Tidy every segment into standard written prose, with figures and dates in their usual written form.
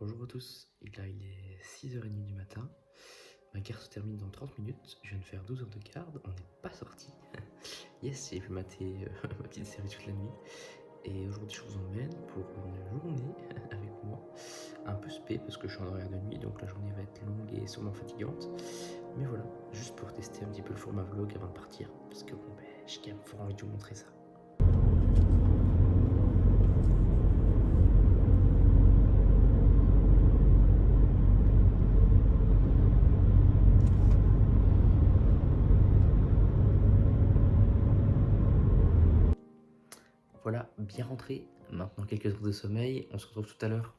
Bonjour à tous, là il est 6h30 du matin, ma garde se termine dans 30 minutes, je viens de faire 12 heures de garde, on n'est pas sorti. Yes, j'ai pu mater ma petite série toute la nuit, et aujourd'hui je vous emmène pour une journée avec moi, un peu spé parce que je suis en horaire de nuit, donc la journée va être longue et sûrement fatigante, mais voilà, juste pour tester un petit peu le format vlog avant de partir, parce que bon, j'ai quand même fort envie de vous montrer ça. Voilà, bien rentré. Maintenant quelques heures de sommeil. On se retrouve tout à l'heure.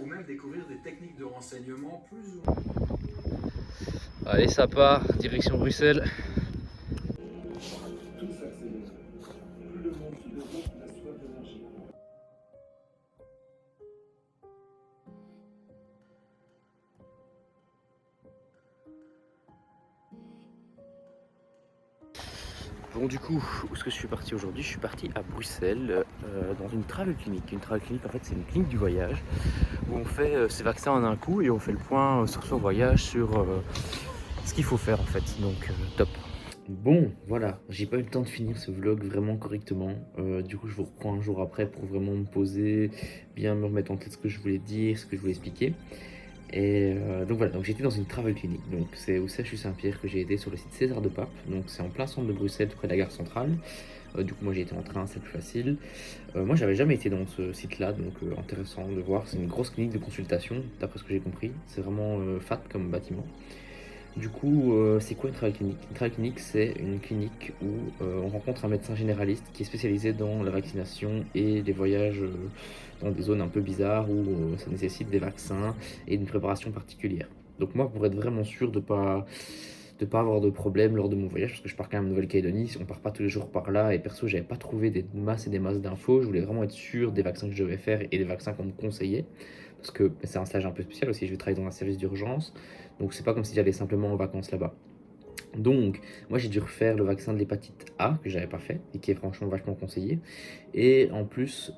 Ou même découvrir des techniques de renseignement plus ou Allez, ça part. Direction Bruxelles. tout s'accélère. Plus le monde se développe, la soif d'énergie. Bon, du coup, où est-ce que je suis parti aujourd'hui? Je suis parti à Bruxelles, dans une travel clinic. Une travel clinic, en fait, c'est une clinique du voyage où on fait ses vaccins en un coup et on fait le point sur son voyage, sur ce qu'il faut faire, en fait. Donc, top. Bon, voilà, j'ai pas eu le temps de finir ce vlog vraiment correctement. Du coup, je vous reprends un jour après pour vraiment me poser, bien me remettre en tête ce que je voulais dire, ce que je voulais expliquer. Et donc voilà, donc j'étais dans une travel clinic, donc c'est au CHU Saint-Pierre que j'ai été sur le site César de Pape, donc c'est en plein centre de Bruxelles, près de la gare centrale. Du coup moi j'ai été en train, c'est plus facile. Moi j'avais jamais été dans ce site-là, donc intéressant de voir, c'est une grosse clinique de consultation, d'après ce que j'ai compris, c'est vraiment fat comme bâtiment. Du coup, c'est quoi une travel clinic? Une travel clinic, c'est une clinique où on rencontre un médecin généraliste qui est spécialisé dans la vaccination et les voyages dans des zones un peu bizarres où ça nécessite des vaccins et une préparation particulière. Donc moi, pour être vraiment sûr de pas avoir de problème lors de mon voyage, parce que je pars quand même en Nouvelle-Calédonie, on part pas tous les jours par là, et perso, j'avais pas trouvé des masses et des masses d'infos, je voulais vraiment être sûr des vaccins que je devais faire et des vaccins qu'on me conseillait, parce que c'est un stage un peu spécial aussi, je vais travailler dans un service d'urgence, donc c'est pas comme si j'allais simplement en vacances là-bas. Donc, moi j'ai dû refaire le vaccin de l'hépatite A que j'avais pas fait et qui est franchement vachement conseillé. Et en plus,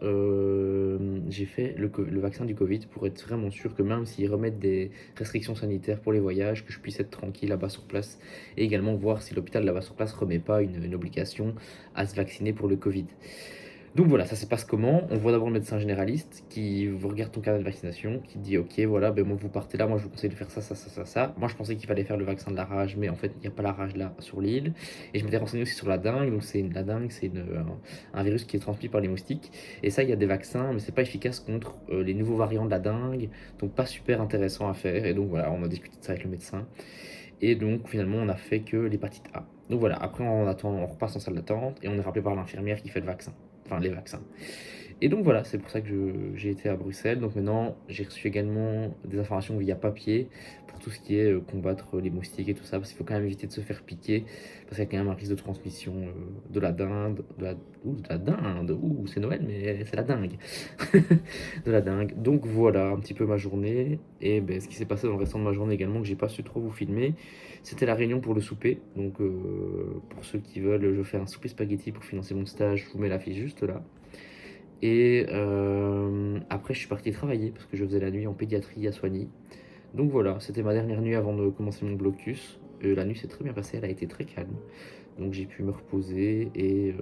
j'ai fait le vaccin du Covid pour être vraiment sûr que même s'ils remettent des restrictions sanitaires pour les voyages, que je puisse être tranquille là-bas sur place et également voir si l'hôpital là-bas sur place remet pas une obligation à se vacciner pour le Covid. Donc voilà, ça se passe comment? On voit d'abord le médecin généraliste qui vous regarde ton carnet de vaccination, qui dit ok, voilà, ben moi vous partez là, moi je vous conseille de faire ça, ça, ça, ça, ça. Moi je pensais qu'il fallait faire le vaccin de la rage, mais en fait il n'y a pas la rage là sur l'île. Et je m'étais renseigné aussi sur la dengue, donc la dengue, c'est un virus qui est transmis par les moustiques. Et ça, il y a des vaccins, mais c'est pas efficace contre les nouveaux variants de la dengue, donc pas super intéressant à faire. Et donc voilà, on a discuté de ça avec le médecin. Et donc finalement on a fait que l'hépatite A. Donc voilà, après on attend, on repasse en salle d'attente et on est rappelé par l'infirmière qui fait le vaccin, enfin les vaccins. Et donc voilà, c'est pour ça que j'ai été à Bruxelles. Donc maintenant, j'ai reçu également des informations via papier pour tout ce qui est combattre les moustiques et tout ça, parce qu'il faut quand même éviter de se faire piquer, parce qu'il y a quand même un risque de transmission de la dinde, de la dinde, c'est Noël, mais c'est la dingue, de la dingue. Donc voilà un petit peu ma journée, et ben, ce qui s'est passé dans le restant de ma journée également, que j'ai pas su trop vous filmer, c'était la réunion pour le souper. Donc pour ceux qui veulent, je fais un souper spaghetti pour financer mon stage, je vous mets la fiche juste là. Et après, je suis parti travailler parce que je faisais la nuit en pédiatrie à Soigny. Donc voilà, c'était ma dernière nuit avant de commencer mon blocus. La nuit s'est très bien passée, elle a été très calme. Donc j'ai pu me reposer et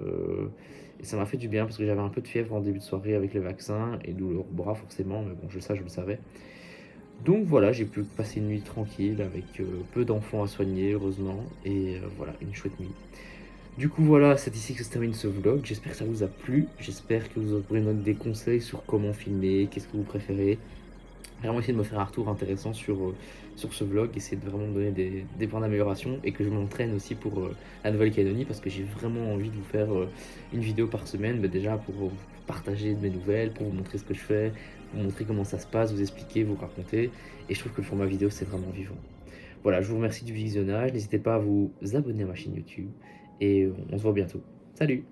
ça m'a fait du bien parce que j'avais un peu de fièvre en début de soirée avec le vaccin et douleur au bras forcément, mais bon, ça je le savais. Donc voilà, j'ai pu passer une nuit tranquille avec peu d'enfants à soigner, heureusement, et voilà, une chouette nuit. Du coup voilà, c'est ici que se termine ce vlog, j'espère que ça vous a plu, j'espère que vous aurez des conseils sur comment filmer, qu'est-ce que vous préférez. Vraiment essayer de me faire un retour intéressant sur ce vlog, essayer de vraiment me donner des points d'amélioration et que je m'entraîne aussi pour la Nouvelle-Calédonie parce que j'ai vraiment envie de vous faire une vidéo par semaine, mais déjà pour vous partager de mes nouvelles, pour vous montrer ce que je fais, vous montrer comment ça se passe, vous expliquer, vous raconter, et je trouve que le format vidéo c'est vraiment vivant. Voilà, je vous remercie du visionnage, n'hésitez pas à vous abonner à ma chaîne YouTube et on se voit bientôt. Salut!